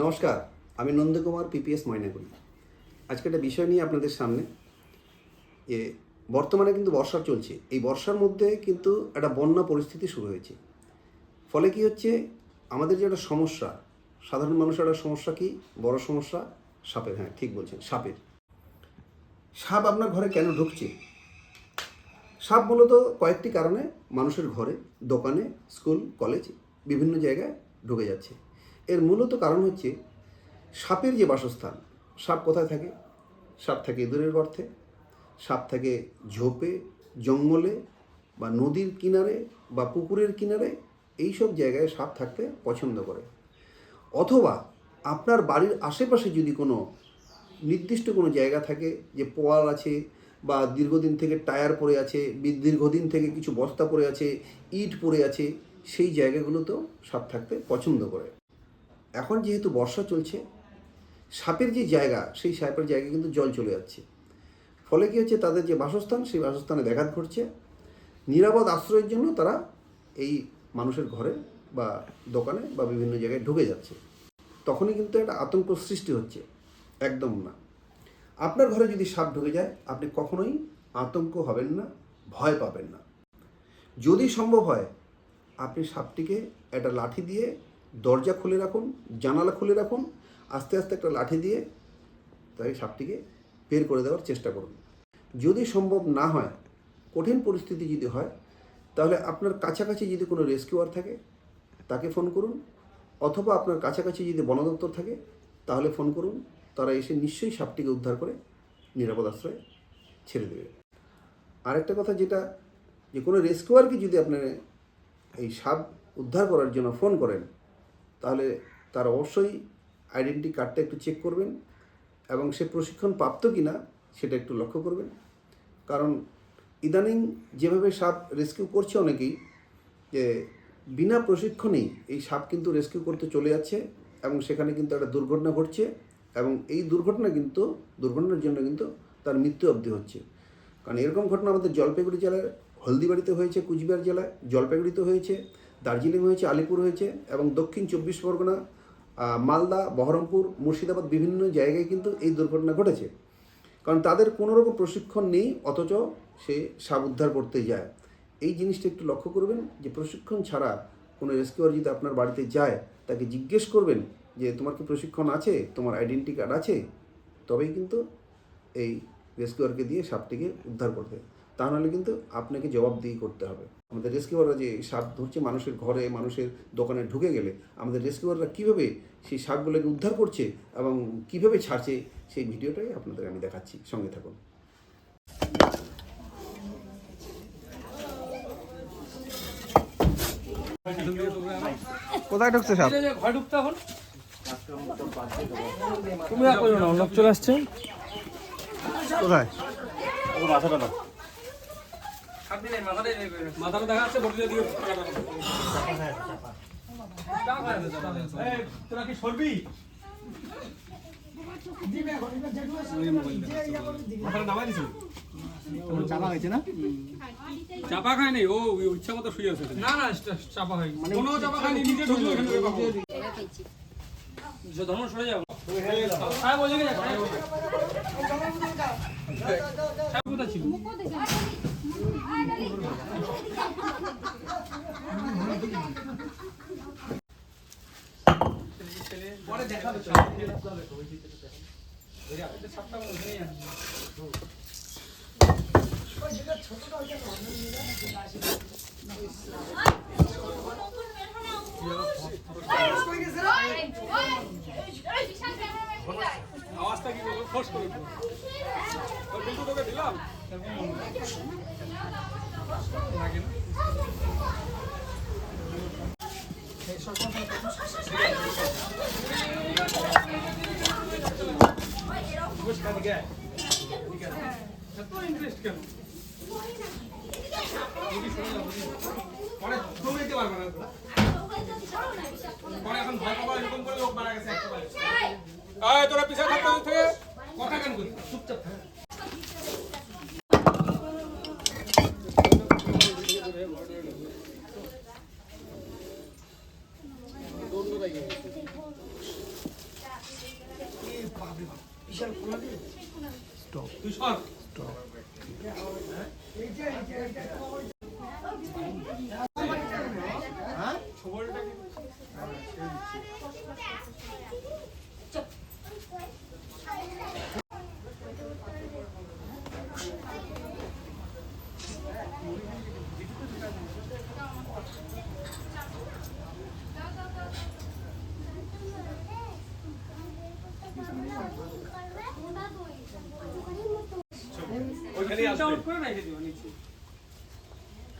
নমস্কার, আমি নন্দকুমার পিপিএস ময়নাগুড়ি। আজকে একটা বিষয় নিয়ে আপনাদের সামনে যে বর্তমানে কিন্তু বর্ষা চলছে। এই বর্ষার মধ্যে কিন্তু একটা বন্যা পরিস্থিতি শুরু হয়েছে। ফলে কি হচ্ছে, আমাদের যে একটা সমস্যা, সাধারণ মানুষের একটা সমস্যা, কি বড় সমস্যা, সাপের। হ্যাঁ, ঠিক বলছেন, সাপের। সাপ আপনার ঘরে কেন ঢুকছে? সাপ মূলত কয়েকটি কারণে মানুষের ঘরে, দোকানে, স্কুল, কলেজ, বিভিন্ন জায়গায় ঢুকে যাচ্ছে। এর মূলত কারণ হচ্ছে সাপের যে বাসস্থান। সাপ কোথায় থাকে? সাপ থাকে ইঁদুরের গর্তে, সাপ থাকে ঝোপে, জঙ্গলে, বা নদীর কিনারে, বা পুকুরের কিনারে। এইসব জায়গায় সাপ থাকতে পছন্দ করে। অথবা আপনার বাড়ির আশেপাশে যদি কোনো নির্দিষ্ট কোনো জায়গা থাকে, যে পোয়াল আছে, বা দীর্ঘদিন থেকে টায়ার পড়ে আছে, দীর্ঘদিন থেকে কিছু বস্তা পড়ে আছে, ইট পড়ে আছে, সেই জায়গাগুলোতেও সাপ থাকতে পছন্দ করে। এখন যেহেতু বর্ষা চলছে, সাপের যে জায়গা, সেই সাপের জায়গায় কিন্তু জল চলে যাচ্ছে। ফলে কী হচ্ছে, তাদের যে বাসস্থান, সেই বাসস্থানে ব্যাঘাত ঘটছে। নিরাপদ আশ্রয়ের জন্য তারা এই মানুষের ঘরে বা দোকানে বা বিভিন্ন জায়গায় ঢুকে যাচ্ছে। তখনই কিন্তু একটা আতঙ্ক সৃষ্টি হচ্ছে। একদম না। আপনার ঘরে যদি সাপ ঢুকে যায়, আপনি কখনোই আতঙ্ক হবেন না, ভয় পাবেন না। যদি সম্ভব হয়, আপনি সাপটিকে একটা লাঠি দিয়ে দরজা খুলে রাখুন, জানালা খুলে রাখুন, আস্তে আস্তে একটা লাঠি দিয়ে তাই সাপটিকে বের করে দেওয়ার চেষ্টা করুন। যদি সম্ভব না হয়, কঠিন পরিস্থিতি যদি হয়, তাহলে আপনার কাছাকাছি যদি কোনো রেস্কিউয়ার থাকে, তাকে ফোন করুন। অথবা আপনার কাছাকাছি যদি বন দপ্তর থাকে, তাহলে ফোন করুন। তারা এসে নিশ্চয়ই সাপটিকে উদ্ধার করে নিরাপদ আশ্রয়ে ছেড়ে দেবে। আরেকটা কথা, যেটা যে কোনো রেস্কিউয়ারকে যদি আপনার এই সাপ উদ্ধার করার জন্য ফোন করেন, তাহলে তার অবশ্যই আইডেন্টি কার্ডটা একটু চেক করবেন, এবং সে প্রশিক্ষণ প্রাপ্ত কিনা সেটা একটু লক্ষ্য করবেন। কারণ ইদানিং যেভাবে সাপ রেস্কিউ করছে অনেকেই, যে বিনা প্রশিক্ষণেই এই সাপ কিন্তু রেস্কিউ করতে চলে যাচ্ছে, এবং সেখানে কিন্তু একটা দুর্ঘটনা ঘটছে, এবং এই দুর্ঘটনার জন্য কিন্তু তার মৃত্যু অবধি হচ্ছে। কারণ এরকম ঘটনা আমাদের জলপাইগুড়ি জেলার হলদিবাড়িতে হয়েছে, কুচবিহার জেলায় জলপাইগুড়িতে হয়েছে, দার্জিলিং হয়েছে, আলিপুর হয়েছে, এবং দক্ষিণ 24 পরগনা, মালদা, বহরমপুর, মুর্শিদাবাদ, বিভিন্ন জায়গায় কিন্তু এই দুর্ঘটনা ঘটেছে। কারণ তাদের কোনোরকম প্রশিক্ষণ নেই, অথচ সে সাপ উদ্ধার করতে যায়। এই জিনিসটা একটু লক্ষ্য করবেন, যে প্রশিক্ষণ ছাড়া কোনো রেস্কিউয়ার যদি আপনার বাড়িতে যায়, তাকে জিজ্ঞেস করবেন যে তোমার কি প্রশিক্ষণ আছে, তোমার আইডেন্টি কার্ড আছে, তবেই কিন্তু এই রেস্কিউয়ারকে দিয়ে সাপটিকে উদ্ধার করতে। তা নাহলে কিন্তু আপনাকে জবাবদিহি করতে হবে। আমাদের রেস্কিউয়াররা যে সাপ ধরছে মানুষের ঘরে, মানুষের দোকানে ঢুকে গেলে, আমাদের রেস্কিউয়াররা কীভাবে সেই সাপগুলোকে উদ্ধার করছে এবং কীভাবে ছাড়ছে, সেই ভিডিওটাই আপনাদের আমি দেখাচ্ছি। সঙ্গে থাকুন। কোথায় ঢুকছে সাপ? ঘরে ঢুকতে এখন তুমি আর করো না, লোক চলে আসছে। কোথায়? মাথাটা দাও, মাথাটা দেখা যাচ্ছে, বডিটা দিয়ে তোরা কি সরবি? মাথাটা নামাই দিছি, চাপা হয়েছে না? চাপা খায় নাই, ও ইচ্ছা মতো শুয়ে আছে। না না, চাপা খায়নি, কোনো চাপা খায়নি, নিজে ঢুকলো এখানে। ধর্ম সরে যাবো, কোথায় ছিল? পরে দেখা আওয়াজটা কি বলবো, ফোর্স করে কিন্তু তোকে দিলাম লাগে না। এত ইন্টারেস্ট কেন? পরে তুমি দিতে পারবে না, পরে এখন ভয় পাবা, এরকম করে লোক মারা গেছে একেবারে। তোরা পিছনে থাকতে থেকে কথা কেন করছিস? চুপচাপ থাক। তুই সর ওইখানেই আসবে করে না দিও নিচে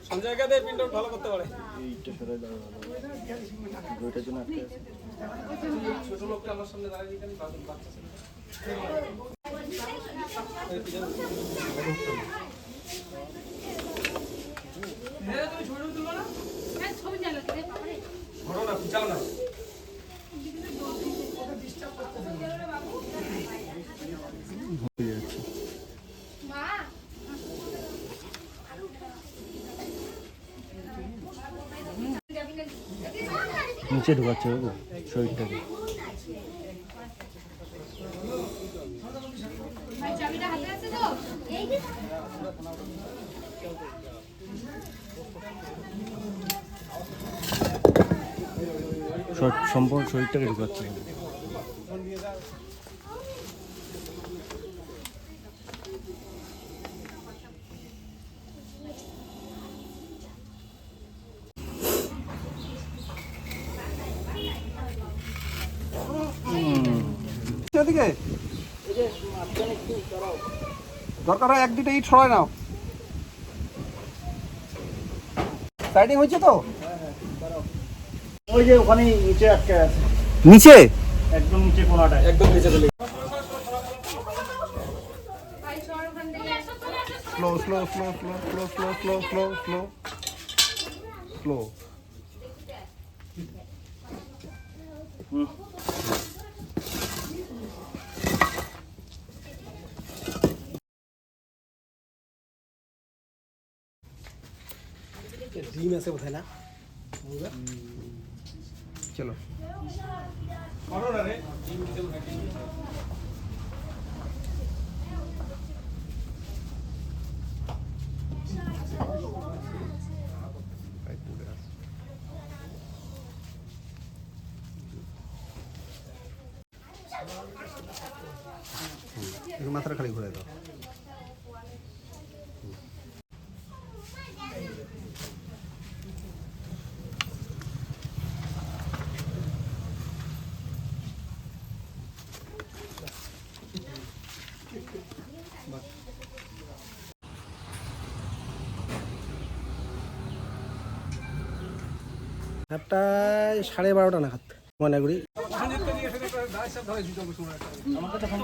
সব জায়গাতে প্রিন্ট আউট ভালো করতে পারে এইটা সরাই দাও ওইটার জন্য আটকে আছে ছোট লোকটা আমার সামনে দাঁড়িয়ে এখানে বাচ্চা ছিল হ্যাঁ তুমি ছবি তুলবা না হ্যাঁ ছবি চালা রে ধরো না চাও না হয়ে যাচ্ছে মা নিচে ঢুকাচ্ছে বাবু শরীরটাকে চাবিটা হাতে আছে তো এই যে সম্পূর্ণ শরীরটাকে ঢুকাচ্ছে এদিকে দরকার হয় 1-2টা ইট সরাই নাও সাইডিং হয়েছে তো ওই যে ওখানে নিচে আটকে আছে নিচে একদম নিচে কোনাটায় একদম নিচে চলে ভাই সর ওখান থেকে slow slow slow slow slow slow slow slow slow slow ডিম আছে কোথায় না চলো করো না রে টিম দিতে থাকে মাথাটা খালি ঘুরে দাও প্রায় 12:30 নাগাদ ময়নাগুড়ি সঞ্জিতকে নিয়ে এসে একটা দায় সব ধরে জুতো বসে একটা আমাকে তখন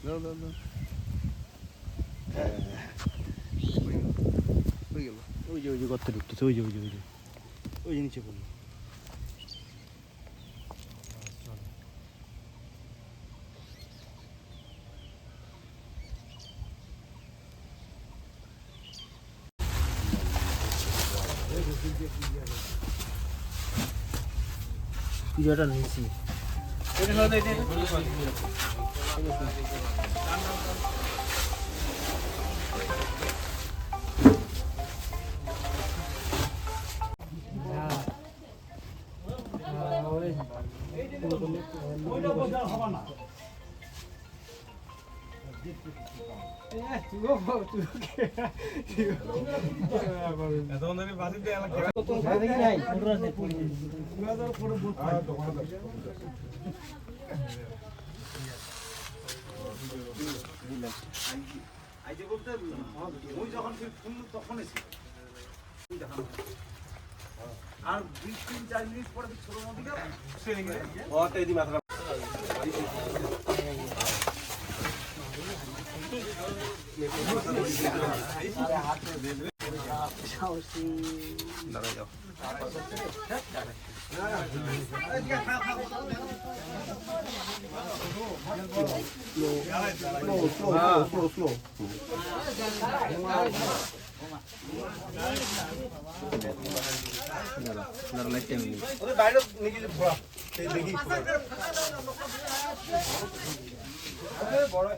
দাও দাও দাও হয়ে গেল ওই যে গর্তে ঢুকতেছে ওই যে ওই যে নিচে পড়লো ভিডিওটা নিয়েছি আর 2-3-4 মিনিট পরে ছোট নদীটা দাঁড়া যাও ওদের বাইরে নিয়ে গিয়ে ঘোরা সেই দেখি বড়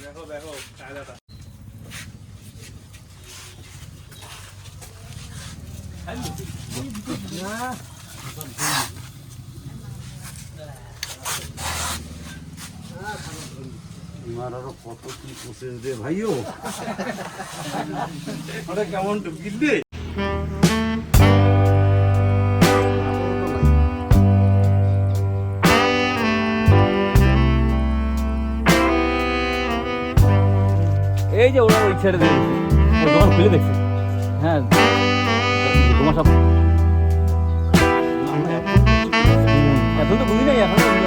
দেখো দেখো কায়দাটা তোমার আরো কত কি প্রসেস রে ভাইও ওটা কেমন ঢুকিল রে এই যে ওরা ওই ছেড়ে দিয়েছে ওর দোকান খুলে দেখছে হ্যাঁ তোমার সব এখন তো বুঝি নাই এখন